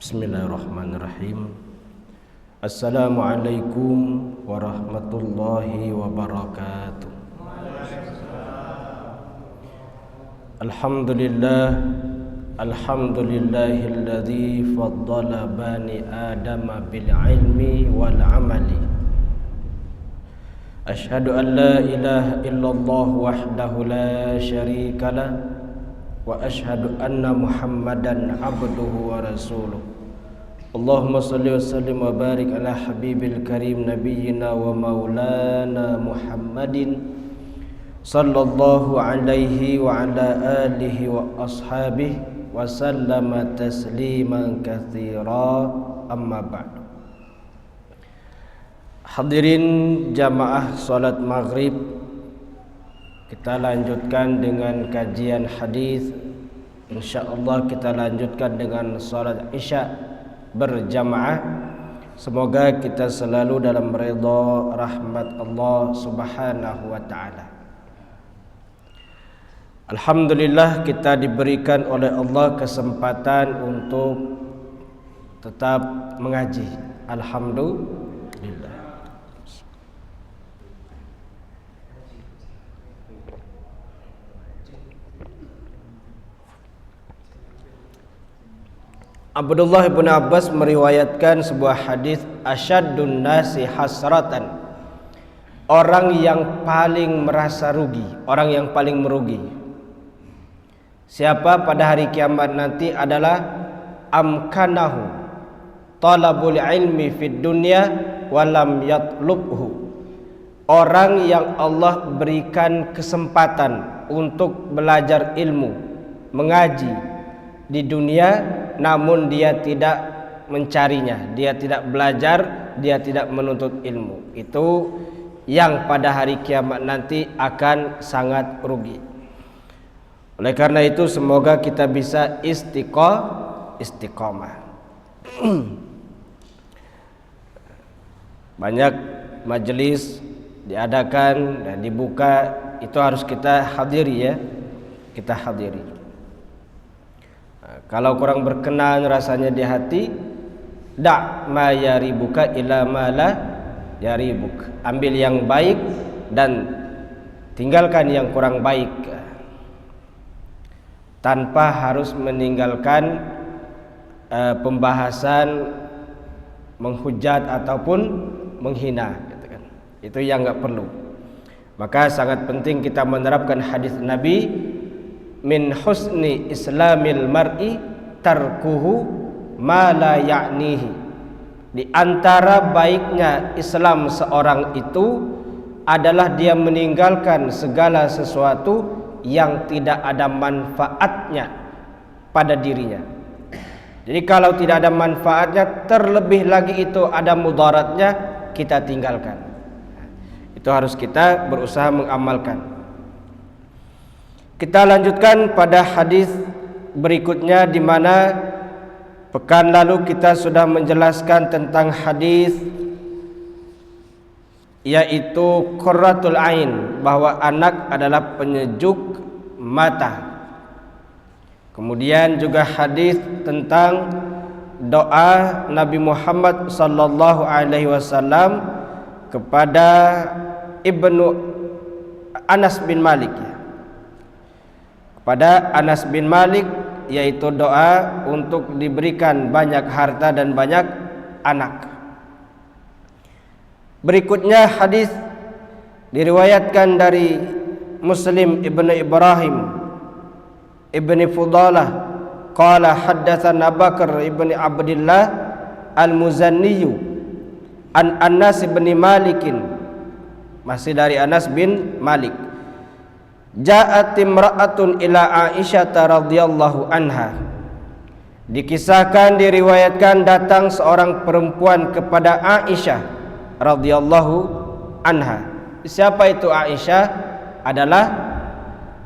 Bismillahirrahmanirrahim. Assalamualaikum warahmatullahi wabarakatuh. Alhamdulillahilladzi faddala bani adama bil ilmi wal amali. Ashhadu an la ilaha illallah wahdahu la syarika lah wa ashhadu anna Muhammadan abduhu wa rasuluh. Allahumma salli wa sallim wa barik ala habibil karim nabiyyina wa maulana Muhammadin sallallahu alaihi wa ala alihi wa ashabihi wa sallama tasliman katsira, amma ba'du. Hadirin jamaah salat maghrib, kita lanjutkan dengan kajian hadis. InsyaAllah kita lanjutkan dengan salat isya berjamaah. Semoga kita selalu dalam ridha rahmat Allah subhanahu wa ta'ala. Alhamdulillah, kita diberikan oleh Allah kesempatan untuk tetap mengaji. Alhamdulillah. Abdullah bin Abbas meriwayatkan sebuah hadis, asyaddun nasi hasratan, orang yang paling merasa rugi, orang yang paling merugi. Siapa pada hari kiamat nanti adalah amkanahu talabul ilmi fid dunya walam yatlubhu, orang yang Allah berikan kesempatan untuk belajar ilmu, mengaji di dunia, namun dia tidak mencarinya, dia tidak belajar, dia tidak menuntut ilmu. Itu yang pada hari kiamat nanti akan sangat rugi. Oleh karena itu semoga kita bisa istiqomah. Banyak majelis diadakan dan dibuka, itu harus kita hadiri ya, kita hadiri. Kalau kurang berkenan rasanya di hati, da' ma yaribuka ila ma la yaribuk, ambil yang baik dan tinggalkan yang kurang baik, tanpa harus meninggalkan pembahasan menghujat ataupun menghina, gitu kan. Itu yang enggak perlu. Maka sangat penting kita menerapkan hadis Nabi, min husni islamil mar'i tarkuhu ma la ya'nihi. Di antara baiknya Islam seorang itu adalah dia meninggalkan segala sesuatu yang tidak ada manfaatnya pada dirinya. Jadi kalau tidak ada manfaatnya, terlebih lagi itu ada mudaratnya, kita tinggalkan. Itu harus kita berusaha mengamalkan. Kita lanjutkan pada hadis berikutnya, di mana pekan lalu kita sudah menjelaskan tentang hadis yaitu qurratul ain, bahwa anak adalah penyejuk mata. Kemudian juga hadis tentang doa Nabi Muhammad sallallahu alaihi wasallam kepada Ibnu Anas bin Malik, pada Anas bin Malik, yaitu doa untuk diberikan banyak harta dan banyak anak. Berikutnya hadis diriwayatkan dari Muslim ibnu Ibrahim ibni Fudalah qala haddatsana Bakar ibni Abdullah al-Muzanniyu an Anas bin Malikin, masih dari Anas bin Malik, ja'at imra'atun ila Aisyah radhiyallahu anha. Dikisahkan, diriwayatkan, datang seorang perempuan kepada Aisyah radhiyallahu anha. Siapa itu Aisyah? Adalah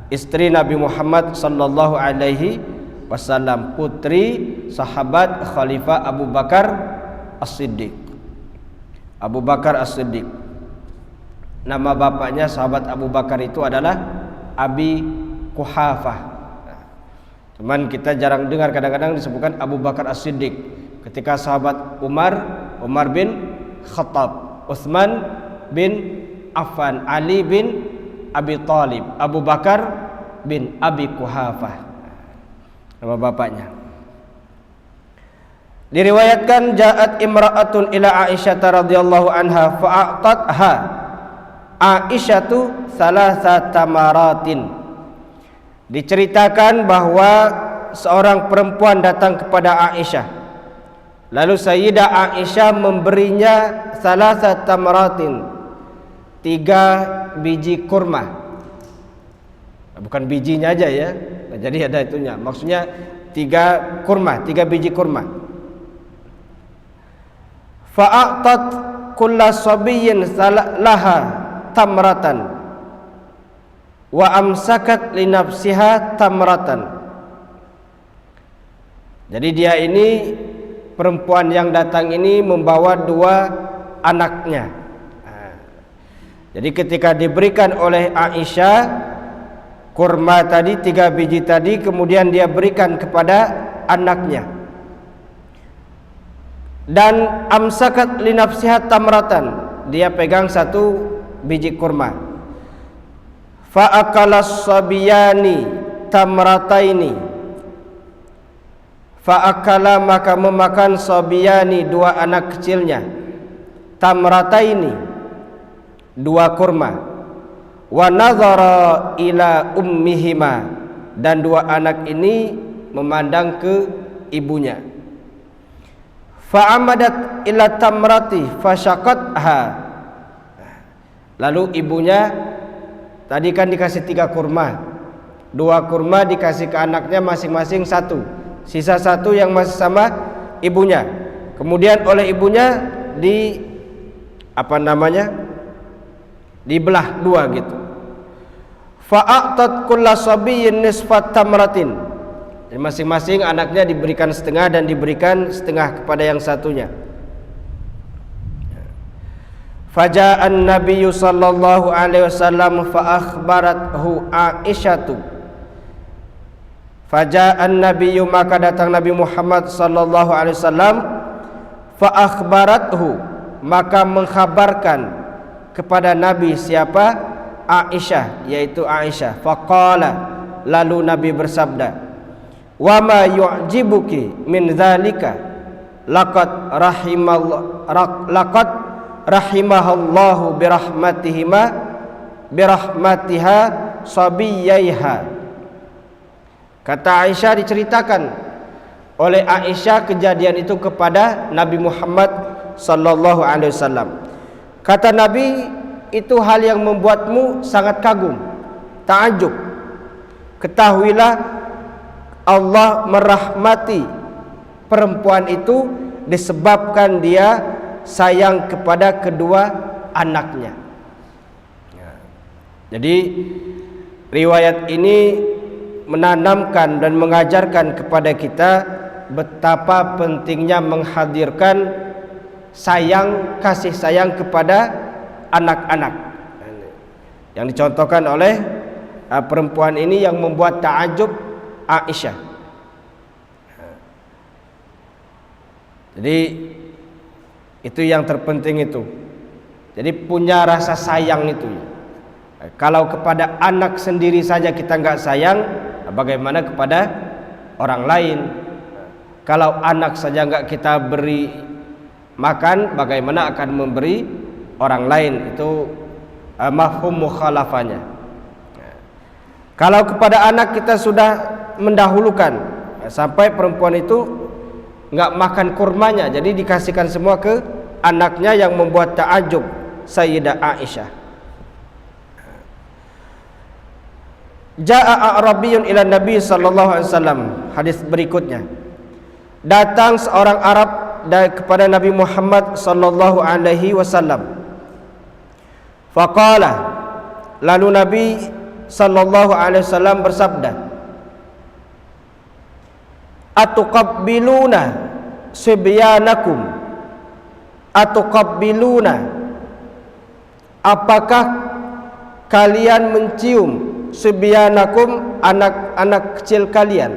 istri Nabi Muhammad sallallahu alaihi wasallam, putri sahabat Khalifah Abu Bakar As-Siddiq. Abu Bakar As-Siddiq, nama bapaknya sahabat Abu Bakar itu adalah Abi Quhafah. Cuman kita jarang dengar, kadang-kadang disebutkan Abu Bakar As-Siddiq. ketika sahabat Umar bin Khattab, Utsman bin Affan, Ali bin Abi Thalib, Abu Bakar bin Abi Quhafah, nama bapaknya. Diriwayatkan ja'at imra'atun ila Aisyah radhiyallahu anha fa'atatha Aisyatu salasata maratin. Diceritakan bahwa seorang perempuan datang kepada Aisyah, lalu Sayyidah Aisyah memberinya salasata maratin, 3 biji kurma. Bukan bijinya aja ya, jadi ada itunya, maksudnya 3 kurma, 3 biji kurma. Fa'atat kulla sabiyyin laha tamratan wa amsakat li nafsiha tamratan. Jadi dia ini, perempuan yang datang ini membawa 2 anaknya. Jadi ketika diberikan oleh Aisyah kurma tadi, 3 biji tadi, kemudian dia berikan kepada anaknya. Dan amsakat li nafsiha tamratan, dia pegang 1 biji kurma. Fa akalas sabiyani tamrataini, fa akala maka memakan sabiyani 2 anak kecilnya, tamrataini 2 kurma, wa nazara ila ummihima, dan 2 anak ini memandang ke ibunya. Fa'amadat ila tamrati fasyaqatha. Lalu ibunya tadi kan dikasih 3 kurma, 2 kurma dikasih ke anaknya masing-masing 1, sisa 1 yang masih sama ibunya. Kemudian oleh ibunya dibelah 2 gitu. Fa'atat kulla sabiyyin nisfat tamratin. Jadi masing-masing anaknya diberikan setengah dan diberikan setengah kepada yang satunya. Faja'an Nabiyyu sallallahu alaihi wasallam fa akhbarathu Aisyatu. Faja'an Nabiyyu, maka datang Nabi Muhammad sallallahu alaihi wasallam, fa akhbarathu, maka mengkhabarkan kepada Nabi siapa? Aisyah, yaitu Aisyah. Faqala, lalu Nabi bersabda, wa ma yu'jibuki min dzalika laqad rahimahallahu birahmatiha sabiyaiha. Kata Aisyah, diceritakan oleh Aisyah kejadian itu kepada Nabi Muhammad sallallahu alaihi wasallam. Kata Nabi, itu hal yang membuatmu sangat kagum, ta'ajub. Ketahuilah Allah merahmati perempuan itu disebabkan dia sayang kepada kedua anaknya. Jadi riwayat ini menanamkan dan mengajarkan kepada kita betapa pentingnya menghadirkan kasih sayang kepada anak-anak, yang dicontohkan oleh perempuan ini yang membuat ta'ajub Aisyah. Jadi itu yang terpenting itu. Jadi punya rasa sayang itu. Kalau kepada anak sendiri saja kita nggak sayang, bagaimana kepada orang lain? Kalau anak saja nggak kita beri makan, bagaimana akan memberi orang lain? Itu mafhum mukhalafahnya. Kalau kepada anak kita sudah mendahulukan, sampai perempuan itu nggak makan kurmanya, jadi dikasihkan semua ke anaknya, yang membuat ta'ajub Sayyidah Aisyah. Ja'a A'rabiyyun ila Nabi sallallahu alaihi wasallam. Hadis berikutnya, datang seorang Arab kepada Nabi Muhammad sallallahu alaihi wasallam. Faqala, lalu Nabi sallallahu alaihi wasallam bersabda, atuqabbiluna sibyanakum, atuqabbiluna, apakah kalian mencium sibyanakum, anak-anak kecil kalian?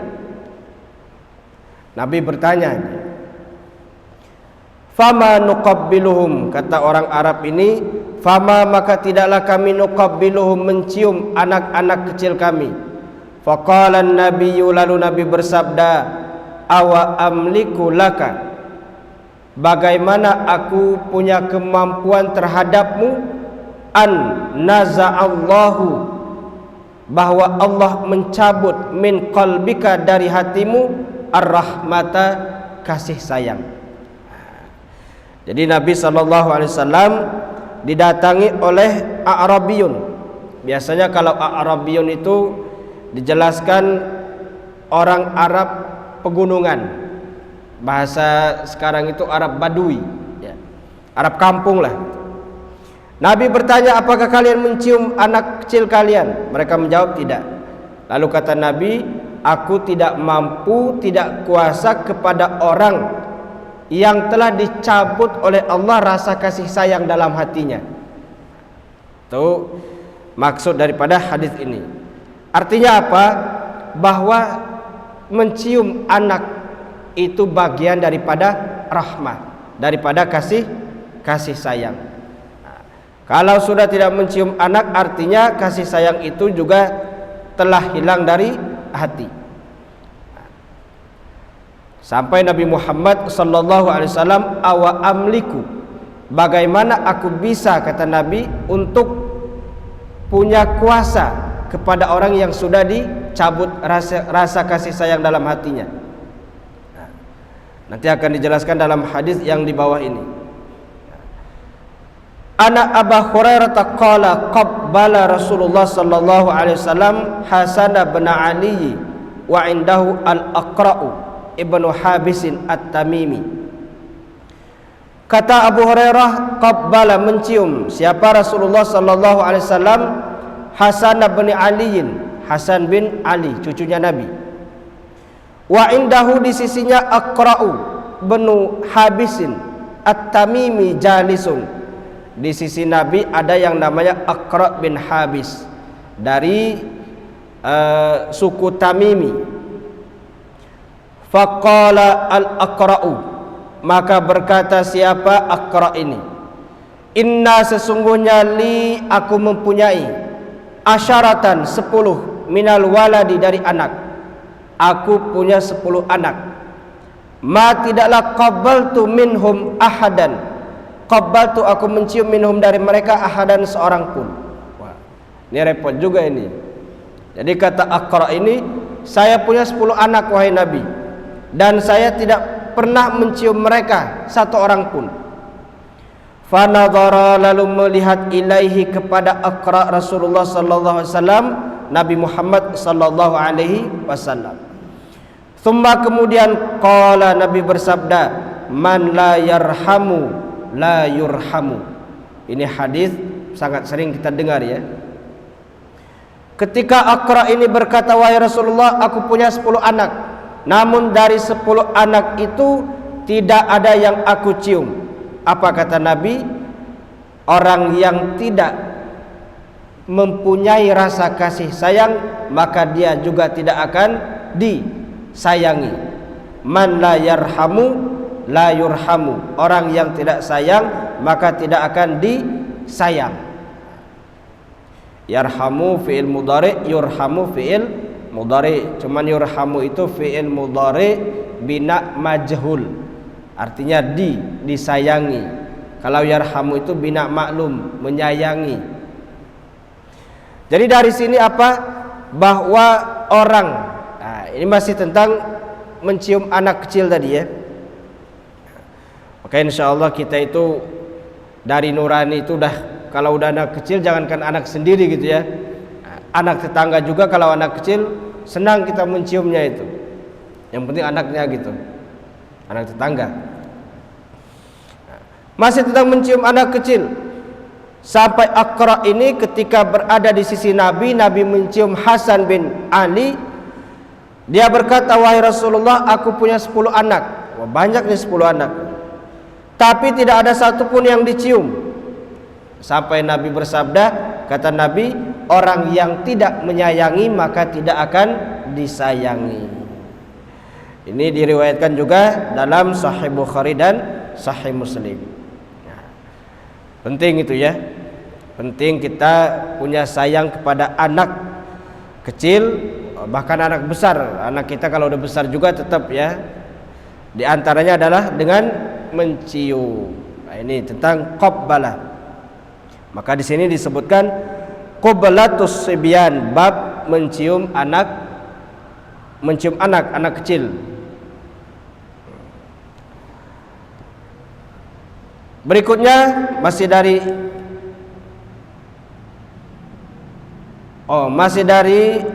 Nabi bertanya, Fama nuqabbiluhum, kata orang Arab ini, fama maka tidaklah kami nuqabbiluhum, mencium anak-anak kecil kami. Faqala an-nabiyyu, lalu Nabi bersabda, awa amliku laka, bagaimana aku punya kemampuan terhadapmu, an naza'allahu, bahwa Allah mencabut min qalbika, dari hatimu, ar-rahmata, kasih sayang. Jadi Nabi SAW didatangi oleh A'rabiyun. Biasanya kalau A'rabiyun itu dijelaskan orang Arab pegunungan, bahasa sekarang itu Arab Badui, ya, Arab kampung lah. Nabi bertanya, apakah kalian mencium anak kecil kalian? Mereka menjawab tidak. Lalu kata Nabi, aku tidak mampu, tidak kuasa kepada orang yang telah dicabut oleh Allah rasa kasih sayang dalam hatinya. Itu maksud daripada hadis ini. Artinya apa? Bahwa mencium anak itu bagian daripada rahmat, daripada kasih sayang. Nah, kalau sudah tidak mencium anak, artinya kasih sayang itu juga telah hilang dari hati. Sampai Nabi Muhammad SAW, awa amliku, bagaimana aku bisa, kata Nabi, untuk punya kuasa kepada orang yang sudah dicabut rasa kasih sayang dalam hatinya. Nanti akan dijelaskan dalam hadis yang di bawah ini. Ana Abu Hurairah qala qabbala Rasulullah sallallahu alaihi wasallam Hasan bin Ali wa indahu al-Aqra'u Ibnu Habisin At-Tamimi. Kata Abu Hurairah, qabbala, mencium siapa? Rasulullah sallallahu alaihi wasallam Hasan bin Ali, Hasan bin Ali cucunya Nabi. Wa indahu, di sisinya, Aqra'u bin Habisin At-Tamimi jalisun. Di sisi Nabi ada yang namanya Aqra' bin Habis dari suku Tamimi. Faqala al-Aqra'u, maka berkata siapa Aqra' ini, inna, sesungguhnya, li, aku mempunyai, asyaratan, 10, minal waladi, dari anak, aku punya 10 anak. Ma, tidaklah, qabbaltu minhum ahadan, qabbaltu, aku mencium, minhum, dari mereka, ahadan, seorang pun. Wah, ini repot juga ini. Jadi kata Aqra' ini, saya punya 10 anak wahai Nabi, dan saya tidak pernah mencium mereka satu orang pun. Fanadhara, lalu melihat, ilaihi, kepada Aqra' Rasulullah sallallahu alaihi wasallam, Nabi Muhammad sallallahu alaihi wasallam. Thumma, kemudian, qala, Nabi bersabda, man la yarhamu la yurhamu. Ini hadis sangat sering kita dengar, ya. Ketika Aqra' ini berkata, wahai Rasulullah, aku punya 10 anak, namun dari 10 anak itu tidak ada yang aku cium. Apa kata Nabi? Orang yang tidak mempunyai rasa kasih sayang, maka dia juga tidak akan disayangi. Man la yarhamu la yurhamu, orang yang tidak sayang maka tidak akan disayang. Yarhamu fi'il mudhari, yurhamu fi'il mudhari. Cuman yurhamu itu fi'il mudhari bina majhul, artinya disayangi. Kalau yarhamu itu bina maklum, menyayangi. Jadi dari sini apa? Bahwa orang, nah, ini masih tentang mencium anak kecil tadi, ya. Maka insyaallah kita itu dari nurani itu kalau udah anak kecil, jangankan anak sendiri gitu, ya, anak tetangga juga kalau anak kecil senang kita menciumnya itu. Yang penting anaknya gitu, anak tetangga. Masih tentang mencium anak kecil, sampai Aqra' ini ketika berada di sisi Nabi, Nabi mencium Hasan bin Ali. Dia berkata, wahai Rasulullah, aku punya 10 anak. Wah, banyak nih 10 anak, tapi tidak ada satupun yang dicium. Sampai Nabi bersabda, kata Nabi, orang yang tidak menyayangi maka tidak akan disayangi. Ini diriwayatkan juga dalam Sahih Bukhari dan Sahih Muslim. Penting itu ya. Penting kita punya sayang kepada anak kecil, bahkan anak besar. Anak kita kalau udah besar juga tetap ya. Di antaranya adalah dengan mencium. Nah, ini tentang qabbalah. Maka di sini disebutkan qablatus sibyan, bab mencium anak kecil. Berikutnya masih dari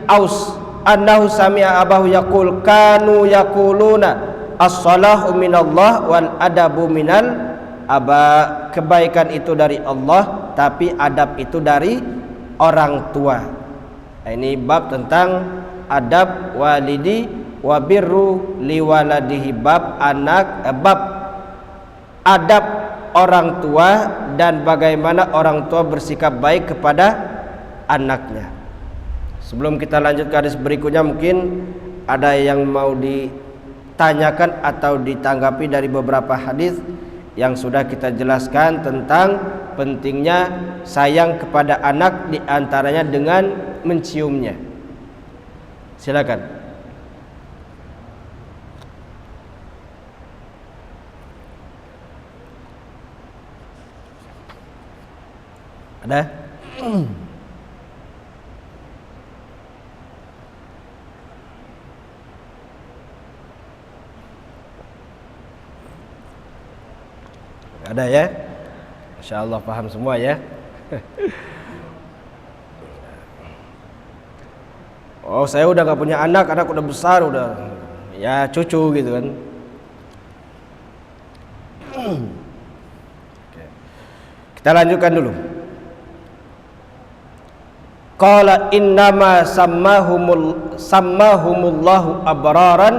Aus, annahu sami'a abahu yaqul kanu yaquluna as-salahu minallah wal adabu minal aba. Kebaikan itu dari Allah, tapi adab itu dari orang tua. Nah, ini bab tentang adab walidi wa birru liwaladihi, bab adab orang tua dan bagaimana orang tua bersikap baik kepada anaknya. Sebelum kita lanjut ke hadis berikutnya, mungkin ada yang mau ditanyakan atau ditanggapi dari beberapa hadis yang sudah kita jelaskan tentang pentingnya sayang kepada anak, diantaranya dengan menciumnya. Silakan. Ada? Ada ya? Insya Allah paham semua ya. Oh, saya udah gak punya anak udah besar, udah ya cucu gitu kan. Kita lanjutkan dulu. Qala innama sammahumullahu abraran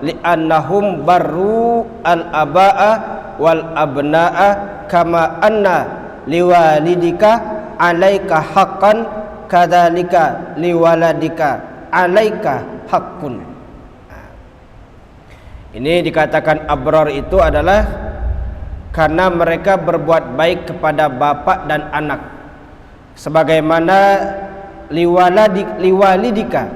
li'annahum barru al-aba'a wal abna'a kama anna liwalidika alaika haqqan kadzalika liwaladika alaika haqqun. Ini dikatakan abrar itu adalah karena mereka berbuat baik kepada bapak dan anak, sebagaimana liwalidika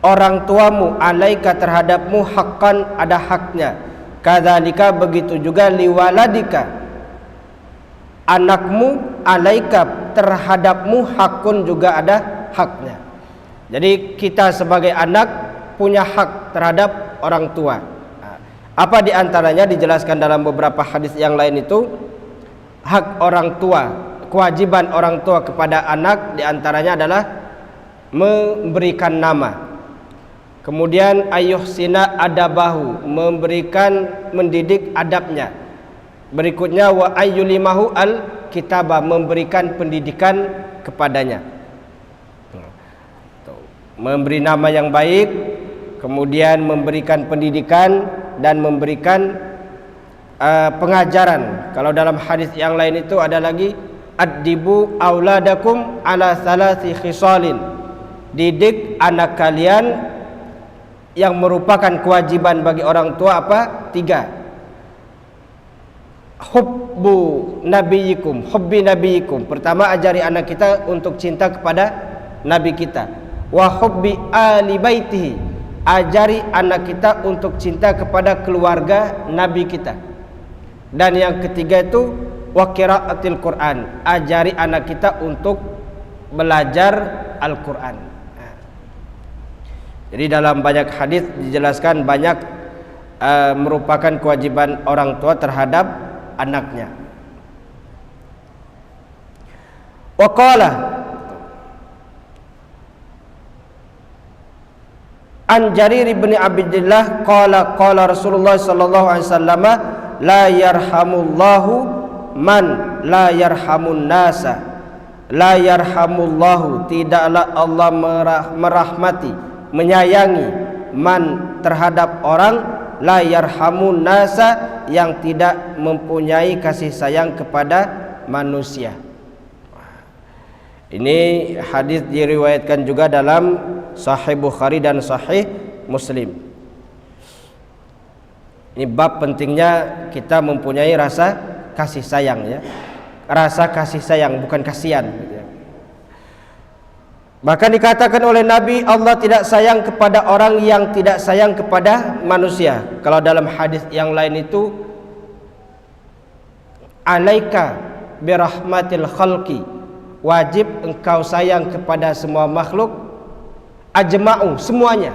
orang tuamu alaika terhadapmu haqqan ada haknya, kadzalika begitu juga liwaladika anakmu alaika terhadapmu hakun juga ada haknya. Jadi kita sebagai anak punya hak terhadap orang tua. Apa diantaranya dijelaskan dalam beberapa hadis yang lain itu, hak orang tua, kewajiban orang tua kepada anak diantaranya adalah memberikan nama. Kemudian ayuhsina adabahu, mendidik adabnya. Berikutnya wa ayyulimahu al-kitaba, memberikan pendidikan kepadanya. Memberi nama yang baik, kemudian memberikan pendidikan dan memberikan pengajaran. Kalau dalam hadis yang lain itu ada lagi addibu auladakum ala salasi khisalin, didik anak kalian yang merupakan kewajiban bagi orang tua apa? 3. Hubbu nabiyikum, hubbi nabiyikum. Pertama, ajari anak kita untuk cinta kepada nabi kita. Wa hubbi ali baitihi, ajari anak kita untuk cinta kepada keluarga nabi kita. Dan yang ketiga itu wa qiraatil Quran, ajari anak kita untuk belajar Al-Quran. Jadi dalam banyak hadis dijelaskan banyak merupakan kewajiban orang tua terhadap anaknya. Wa qala an Jarir bin Abdullah qala qala Rasulullah sallallahu alaihi wasallam la yarhamullahu man la yarhamun nasa, la yarhamullahu, tidaklah Allah merahmati, menyayangi, man terhadap orang, la yarhamun nasa, yang tidak mempunyai kasih sayang kepada manusia. Ini hadis diriwayatkan juga dalam Sahih Bukhari dan Sahih Muslim. Ini bab pentingnya kita mempunyai rasa kasih sayang ya. Rasa kasih sayang, bukan kasihan gitu ya. Bahkan dikatakan oleh Nabi, Allah tidak sayang kepada orang yang tidak sayang kepada manusia. Kalau dalam hadis yang lain itu, alaika birahmatil khalqi, wajib engkau sayang kepada semua makhluk, ajma'u, semuanya.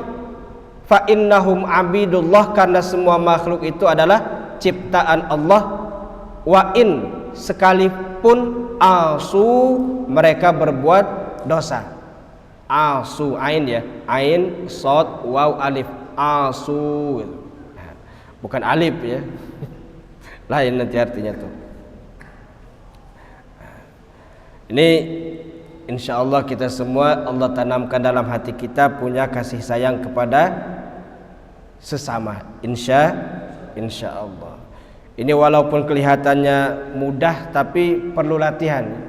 Fa innahum abidullah, karena semua makhluk itu adalah ciptaan Allah. Wa in, sekalipun asu, mereka berbuat dosa. Asu, ain ya, ain, sod, waw, alif, asu, bukan alif ya. Lain nanti artinya tuh. Ini insya Allah kita semua Allah tanamkan dalam hati kita punya kasih sayang kepada sesama. Insya Allah. Ini walaupun kelihatannya mudah, tapi perlu latihan.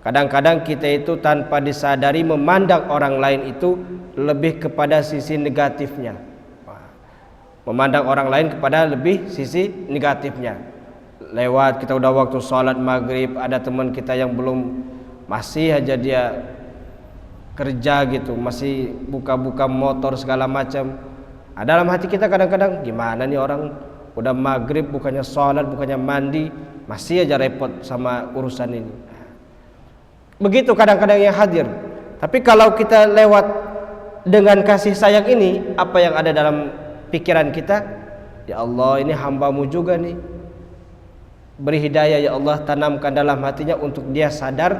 Kadang-kadang kita itu tanpa disadari memandang orang lain itu lebih kepada sisi negatifnya. Memandang orang lain kepada lebih sisi negatifnya. Lewat kita udah waktu sholat maghrib, ada teman kita yang belum, masih aja dia kerja gitu, masih buka-buka motor segala macam. Dalam hati kita kadang-kadang, gimana nih orang udah maghrib bukannya sholat, bukannya mandi, masih aja repot sama urusan ini. Begitu kadang-kadang yang hadir. Tapi kalau kita lewat dengan kasih sayang ini, apa yang ada dalam pikiran kita? Ya Allah, ini hamba-Mu juga nih, beri hidayah ya Allah, tanamkan dalam hatinya untuk dia sadar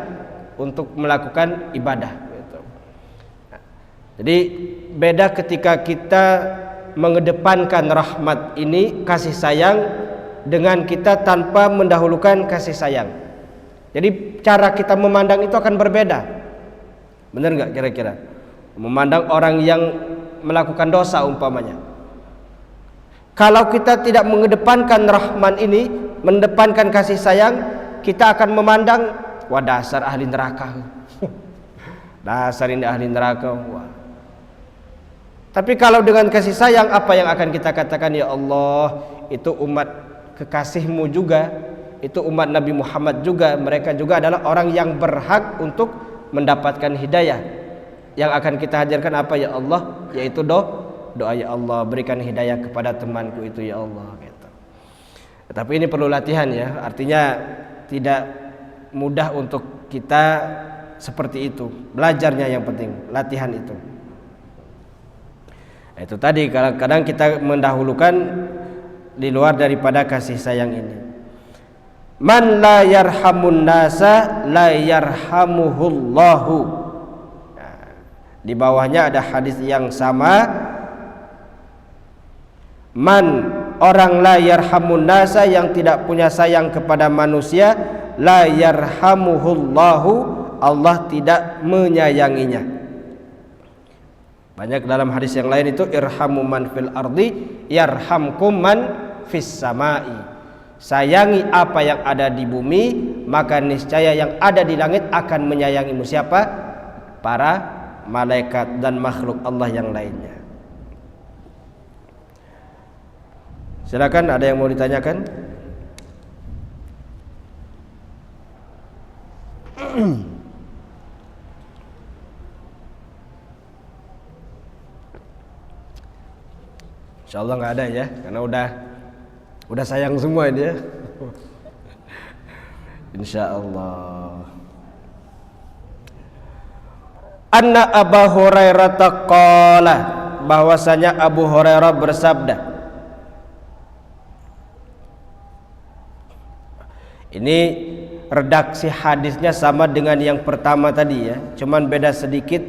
untuk melakukan ibadah gitu. Jadi beda ketika kita mengedepankan rahmat ini, kasih sayang, dengan kita tanpa mendahulukan kasih sayang. Jadi cara kita memandang itu akan berbeda. Benar nggak kira-kira? Memandang orang yang melakukan dosa umpamanya. Kalau kita tidak mengedepankan rahman ini, mendepankan kasih sayang, kita akan memandang, wah dasar ahli neraka. Dasar ini ahli neraka. Wah. Tapi kalau dengan kasih sayang, apa yang akan kita katakan? Ya Allah, itu umat kekasih-Mu juga, itu umat Nabi Muhammad juga, mereka juga adalah orang yang berhak untuk mendapatkan hidayah. Yang akan kita hadirkan apa ya Allah? Yaitu doa ya Allah, berikan hidayah kepada temanku itu ya Allah gitu. Tapi ini perlu latihan ya, artinya tidak mudah untuk kita seperti itu. Belajarnya yang penting, latihan itu. Itu tadi, kadang-kadang kita mendahulukan di luar daripada kasih sayang ini. Man la yarhamun nasa la yarhamuhullahu. Nah, di bawahnya ada hadis yang sama. Man, orang la yarhamun nasa, yang tidak punya sayang kepada manusia, la yarhamuhullahu, Allah tidak menyayanginya. Banyak dalam hadis yang lain itu, irhamu man fil ardi yarhamkum man fis samai. Sayangi apa yang ada di bumi, maka niscaya yang ada di langit akan menyayangimu. Siapa? Para malaikat dan makhluk Allah yang lainnya. Silakan, ada yang mau ditanyakan? Insyaallah nggak ada ya, karena udah sayang semua ini ya. Insyaallah. Anna Abu Hurairah qala, bahwasanya Abu Hurairah bersabda. Ini redaksi hadisnya sama dengan yang pertama tadi ya, cuman beda sedikit.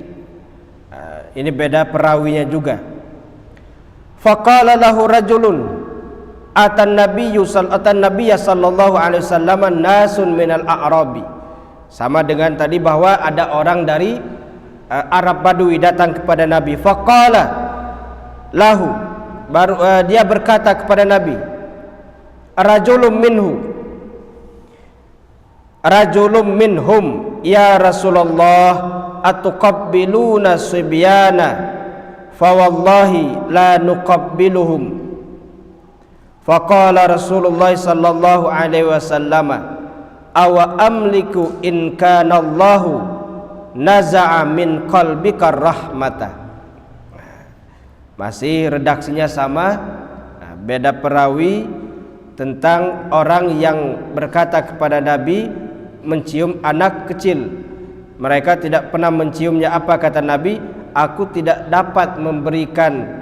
Ini beda perawinya juga. Faqala lahu rajulun atan nabiyya sallallahu alaihi wasallam nasun minal a'rabi. Sama dengan tadi bahwa ada orang dari Arab Badui datang kepada Nabi. Faqala lahu, baru dia berkata kepada Nabi, rajulun minhum ya Rasulullah atuqabbiluna sibyana fa wallahi la nuqabbiluhum Faqala Rasulullah sallallahu alaihi wasallam, awa amliku in kana Allahu naza'a min qalbika rahmata. Masih redaksinya sama, beda perawi tentang orang yang berkata kepada Nabi mencium anak kecil. Mereka tidak pernah menciumnya. Apa kata Nabi? Aku tidak dapat memberikan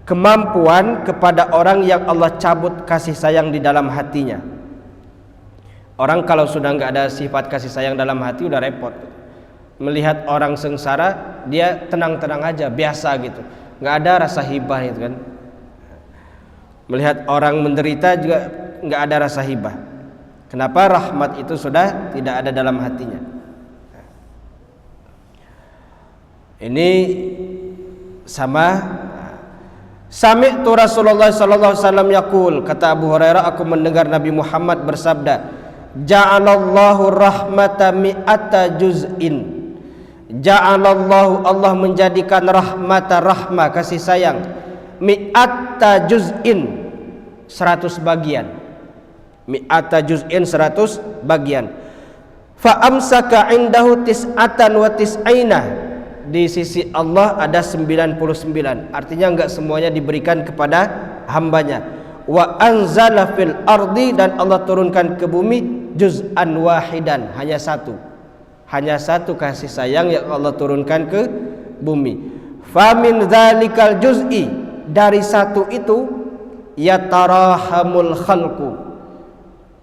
kemampuan kepada orang yang Allah cabut kasih sayang di dalam hatinya. Orang kalau sudah nggak ada sifat kasih sayang dalam hati udah repot. Melihat orang sengsara dia tenang-tenang aja, biasa gitu, nggak ada rasa hibah itu kan. Melihat orang menderita juga nggak ada rasa hibah. Kenapa? Rahmat itu sudah tidak ada dalam hatinya. Ini sama. Sami'tu Rasulullah sallallahu alaihi wasallam yaqul, kata Abu Hurairah, aku mendengar Nabi Muhammad bersabda, ja'alallahu rahmata mi'ata juz'in. Ja'alallahu, Allah menjadikan rahmah kasih sayang, mi'ata juz'in, 100 bagian. Mi'ata juz'in, 100 bagian. Fa amsaka indahu tis'atan wa tis'aina. Di sisi Allah ada 99, artinya enggak semuanya diberikan kepada hambanya. Wa anzala fil ardi, dan Allah turunkan ke bumi juz'an wahidan, hanya satu kasih sayang yang Allah turunkan ke bumi. Fa min dzalikal juz'i, dari satu itu yatarahamul khalqu,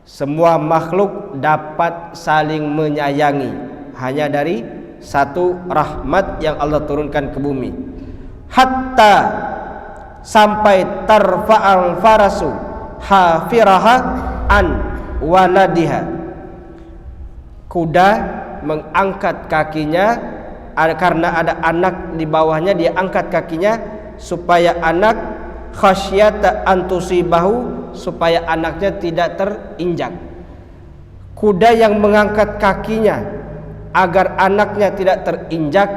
semua makhluk dapat saling menyayangi, hanya dari satu rahmat yang Allah turunkan ke bumi. Hatta, sampai tarfa'al farasu hafiraha an waladiha, kuda mengangkat kakinya karena ada anak di bawahnya, dia angkat kakinya supaya anak, khasyata antusibahu, supaya anaknya tidak terinjak. Kuda yang mengangkat kakinya agar anaknya tidak terinjak,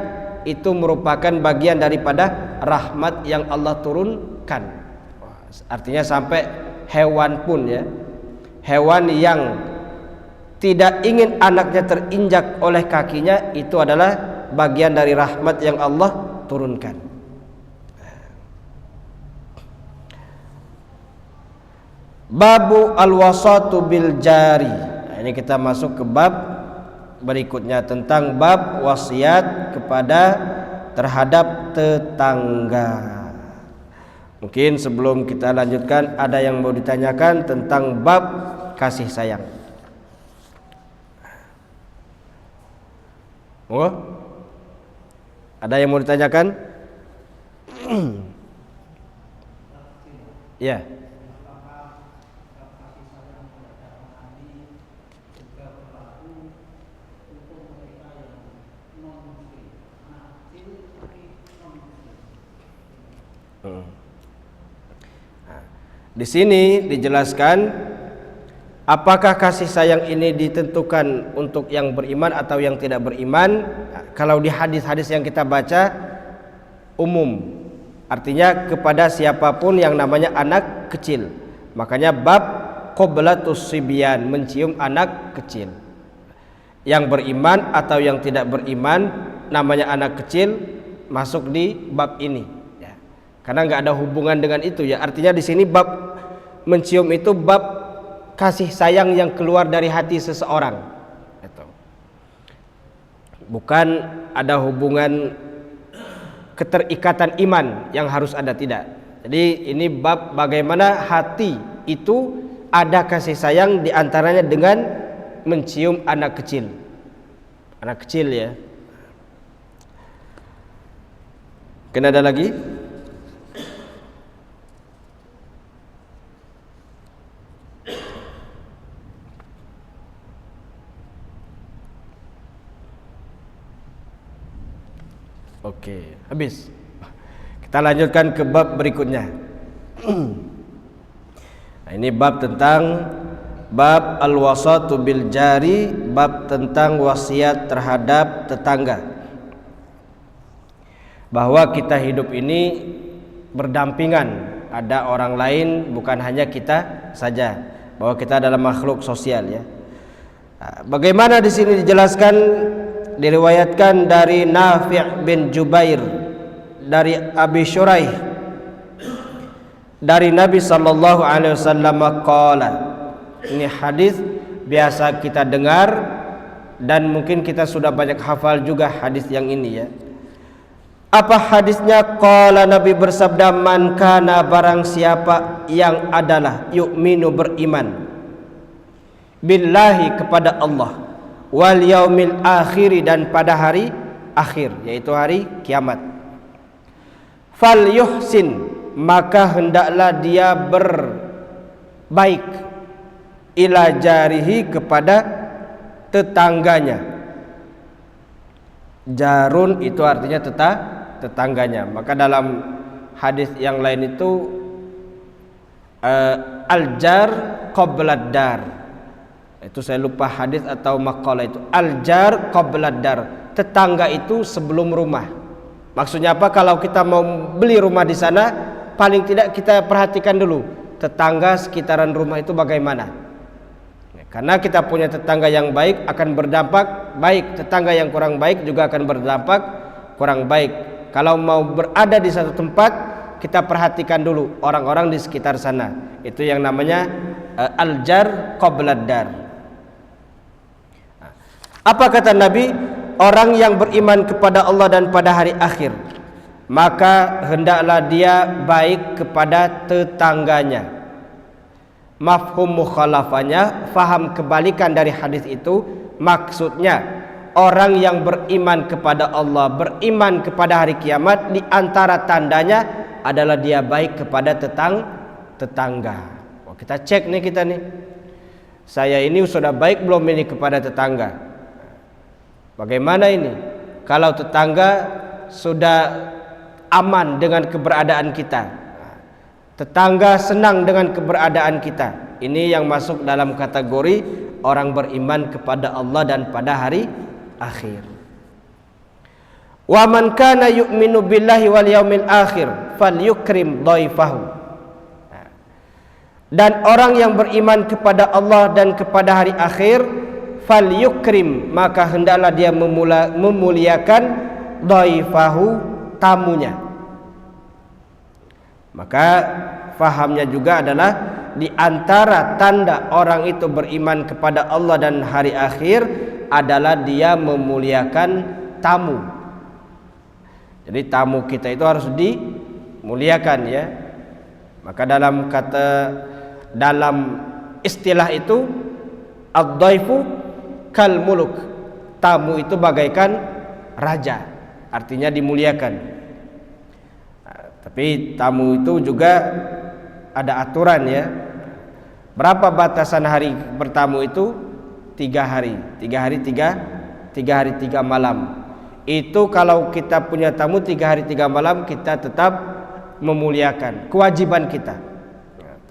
itu merupakan bagian daripada rahmat yang Allah turunkan. Artinya sampai hewan pun ya, hewan yang tidak ingin anaknya terinjak oleh kakinya, itu adalah bagian dari rahmat yang Allah turunkan. Babu al-wasatu bil jari. Nah, ini kita masuk ke bab berikutnya tentang bab wasiat kepada terhadap tetangga. Mungkin sebelum kita lanjutkan, ada yang mau ditanyakan tentang bab kasih sayang. Oh, ada yang mau ditanyakan? Ya. Di sini dijelaskan apakah kasih sayang ini ditentukan untuk yang beriman atau yang tidak beriman. Kalau di hadis-hadis yang kita baca umum, artinya kepada siapapun yang namanya anak kecil. Makanya bab qoblatus sibyan, mencium anak kecil. Yang beriman atau yang tidak beriman, namanya anak kecil, masuk di bab ini. Karena nggak ada hubungan dengan itu ya. Artinya di sini bab mencium itu bab kasih sayang yang keluar dari hati seseorang. Itu bukan ada hubungan keterikatan iman yang harus ada, tidak. Jadi ini bab bagaimana hati itu ada kasih sayang diantaranya dengan mencium anak kecil. Anak kecil ya. Kena ada lagi? Oke, habis. Kita lanjutkan ke bab berikutnya. Nah, ini bab tentang bab al-wasatu bil jari, bab tentang wasiat terhadap tetangga. Bahwa kita hidup ini berdampingan ada orang lain, bukan hanya kita saja, bahwa kita adalah makhluk sosial ya. Bagaimana di sini dijelaskan, diriwayatkan dari Nafi' bin Jubair dari Abi Syuraih dari Nabi sallallahu alaihi wasallam qala. Ini hadis biasa kita dengar dan mungkin kita sudah banyak hafal juga hadis yang ini ya. Apa hadisnya? Qala, Nabi bersabda, man kana, barang siapa yang adalah yu'minu, beriman, billahi, kepada Allah, wal yaumil akhiri, dan pada hari akhir, yaitu hari kiamat, fal yuhsin, maka hendaklah dia berbaik, ila jarihi, kepada tetangganya. Jarun itu artinya tetangganya. Maka dalam hadis yang lain itu al-jar qablad dar. Itu saya lupa hadis atau maqalah itu. Al-jar qablad dar. Tetangga itu sebelum rumah. Maksudnya apa? Kalau kita mau beli rumah di sana, paling tidak kita perhatikan dulu tetangga sekitaran rumah itu bagaimana. Karena kita punya tetangga yang baik akan berdampak baik, tetangga yang kurang baik juga akan berdampak kurang baik. Kalau mau berada di satu tempat, kita perhatikan dulu orang-orang di sekitar sana. Itu yang namanya al-jar qablad dar. Apa kata Nabi? Orang yang beriman kepada Allah dan pada hari akhir, maka hendaklah dia baik kepada tetangganya. Mafhum mukhalafahnya, faham kebalikan dari hadis itu, maksudnya orang yang beriman kepada Allah, beriman kepada hari kiamat, di antara tandanya adalah dia baik kepada tetangga. Oh, kita cek nih, kita nih, saya ini sudah baik belum ini kepada tetangga? Bagaimana ini? Kalau tetangga sudah aman dengan keberadaan kita, tetangga senang dengan keberadaan kita, ini yang masuk dalam kategori orang beriman kepada Allah dan pada hari akhir. Wa man kana yu'minu billahi wal yaumil akhir falyukrim dhaifahu. Dan orang yang beriman kepada Allah dan kepada hari akhir, falyukrim, maka hendaklah dia memuliakan dhaifahu, tamunya. Maka fahamnya juga adalah di antara tanda orang itu beriman kepada Allah dan hari akhir adalah dia memuliakan tamu. Jadi tamu kita itu harus dimuliakan ya. Maka dalam istilah itu ad-dhaifu kal muluk, tamu itu bagaikan raja, artinya dimuliakan. Tapi tamu itu juga ada aturan ya. Berapa batasan hari bertamu itu? 3 hari, 3 malam. Itu kalau kita punya tamu 3 hari 3 malam, kita tetap memuliakan, kewajiban kita.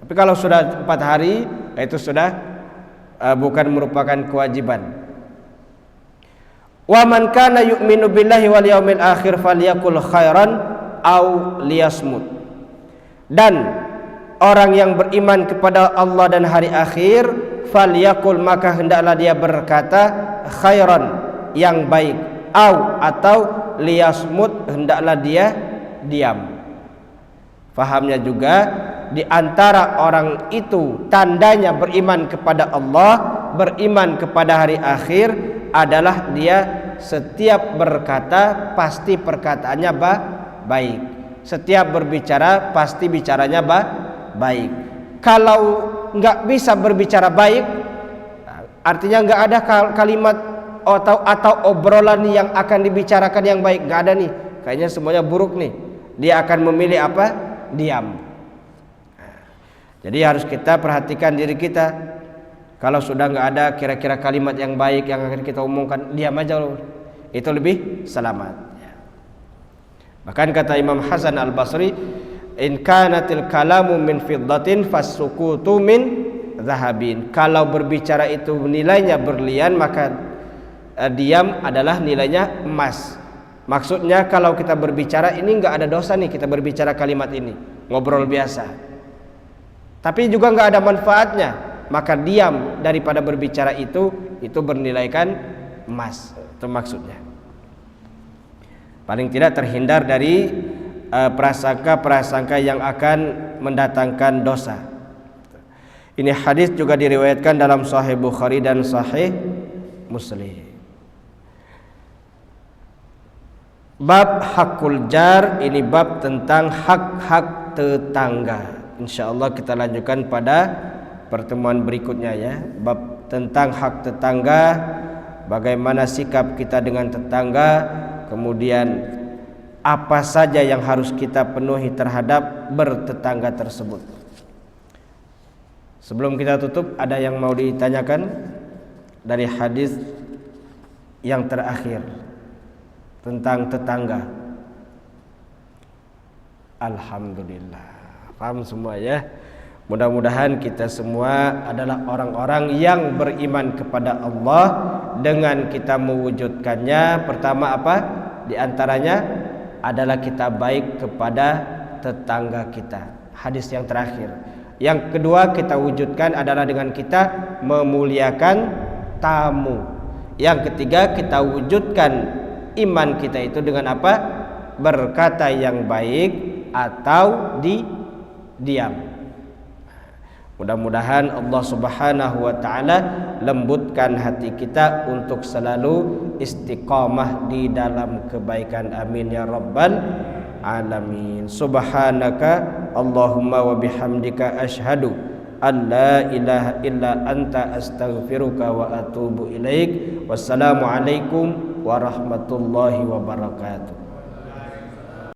Tapi kalau sudah 4 hari, itu sudah bukan merupakan kewajiban. Wa man kana yu'minu billahi wal yaumil akhir falyakul khairan au liyasmut. Dan orang yang beriman kepada Allah dan hari akhir, falyakul, maka hendaklah dia berkata khairan, yang baik, atau liyasmut, hendaklah dia diam. Fahamnya juga di antara orang itu tandanya beriman kepada Allah, beriman kepada hari akhir adalah dia setiap berkata pasti perkataannya baik, setiap berbicara pasti bicaranya baik. Kalau nggak bisa berbicara baik, artinya nggak ada kalimat atau obrolan yang akan dibicarakan yang baik, nggak ada nih, kayaknya semuanya buruk nih. Dia akan memilih apa? Diam. Jadi harus kita perhatikan diri kita. Kalau sudah nggak ada kira-kira kalimat yang baik yang akan kita omongkan, diam aja loh. Itu lebih selamat. Bahkan kata Imam Hasan Al-Basri, in kanatil kalamu min fiddatin fasukutu min zahabin. Kalau berbicara itu nilainya berlian, maka diam adalah nilainya emas. Maksudnya kalau kita berbicara ini nggak ada dosa nih, kita berbicara kalimat ini. ngobrol biasa. Tapi juga nggak ada manfaatnya, maka diam daripada berbicara itu bernilaikan emas. Itu maksudnya. Paling tidak terhindar dari prasangka-prasangka yang akan mendatangkan dosa. Ini hadis juga diriwayatkan dalam Sahih Bukhari dan Sahih Muslim. Bab hakul jar, ini bab tentang hak-hak tetangga. Insyaallah kita lanjutkan pada pertemuan berikutnya ya. Bab tentang hak tetangga, bagaimana sikap kita dengan tetangga, kemudian apa saja yang harus kita penuhi terhadap bertetangga tersebut. Sebelum kita tutup, ada yang mau ditanyakan dari hadis yang terakhir tentang tetangga? Alhamdulillah, paham semua ya. Mudah-mudahan kita semua adalah orang-orang yang beriman kepada Allah. Dengan kita mewujudkannya, pertama apa? Di antaranya adalah kita baik kepada tetangga kita. Hadis yang terakhir. Yang kedua kita wujudkan adalah dengan kita memuliakan tamu. Yang ketiga kita wujudkan iman kita itu dengan apa? Berkata yang baik atau diam. Mudah-mudahan Allah Subhanahu wa taala lembutkan hati kita untuk selalu istiqamah di dalam kebaikan. Amin ya rabbal alamin. Subhanaka Allahumma wa bihamdika asyhadu an la ilaha illa anta astaghfiruka wa atubu ilaik. Wassalamu alaikum warahmatullahi wabarakatuh.